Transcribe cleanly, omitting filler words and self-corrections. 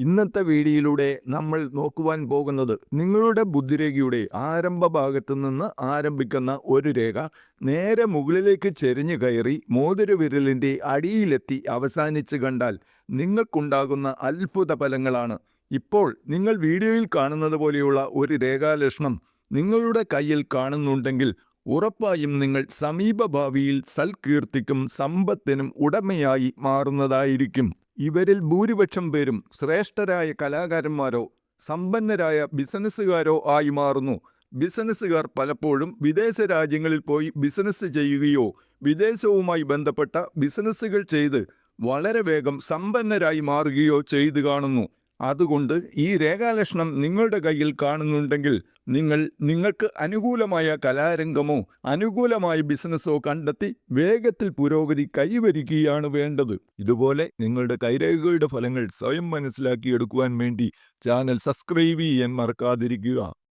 ഇന്നത്തെ വീഡിയോയിലൂടെ നമ്മൾ നോക്കുവാൻ പോകുന്നത് നിങ്ങളുടെ ബുദ്ധിരേഖയുടെ ആരംഭ ഭാഗത്തു നിന്ന് ആരംഭിക്കുന്ന ഒരു രേഖ നേരെ മുകളിലേക്ക് ചെരിഞ്ഞു കയറി മോതിരവിരലിൻ്റെ അടിയിലെത്തി അവസാനിച്ച് കണ്ടാൽ നിങ്ങൾക്കുണ്ടാകുന്ന അത്ഭുത ഫലങ്ങളാണ്. ഇപ്പോൾ നിങ്ങൾ വീഡിയോയിൽ കാണുന്നത് പോലെയുള്ള ഒരു രേഖാലക്ഷണം നിങ്ങളുടെ കയ്യിൽ കാണുന്നുണ്ടെങ്കിൽ ഉറപ്പായും നിങ്ങൾ സമീപഭാവിയിൽ സൽകീർത്തിക്കും സമ്പത്തിനും ഉടമയായി മാറുന്നതായിരിക്കും. ഇവരിൽ ഭൂരിപക്ഷം പേരും ശ്രേഷ്ഠരായ കലാകാരന്മാരോ സമ്പന്നരായ ബിസിനസ്സുകാരോ ആയി മാറുന്നു. ബിസിനസ്സുകാർ പലപ്പോഴും വിദേശ രാജ്യങ്ങളിൽ പോയി ബിസിനസ് ചെയ്യുകയോ വിദേശവുമായി ബന്ധപ്പെട്ട ബിസിനസ്സുകൾ ചെയ്ത് വളരെ വേഗം സമ്പന്നരായി മാറുകയോ ചെയ്തു കാണുന്നു. അതുകൊണ്ട് ഈ രേഖാലക്ഷണം നിങ്ങളുടെ കയ്യിൽ കാണുന്നുണ്ടെങ്കിൽ നിങ്ങൾക്ക് അനുകൂലമായ കലാരംഗമോ അനുകൂലമായ ബിസിനസ്സോ കണ്ടെത്തി വേഗത്തിൽ പുരോഗതി കൈവരിക്കുകയാണ് വേണ്ടത്. ഇതുപോലെ നിങ്ങളുടെ കൈരേഖകളുടെ ഫലങ്ങൾ സ്വയം മനസ്സിലാക്കിയെടുക്കുവാൻ വേണ്ടി ചാനൽ സബ്സ്ക്രൈബ് ചെയ്യാൻ മറക്കാതിരിക്കുക.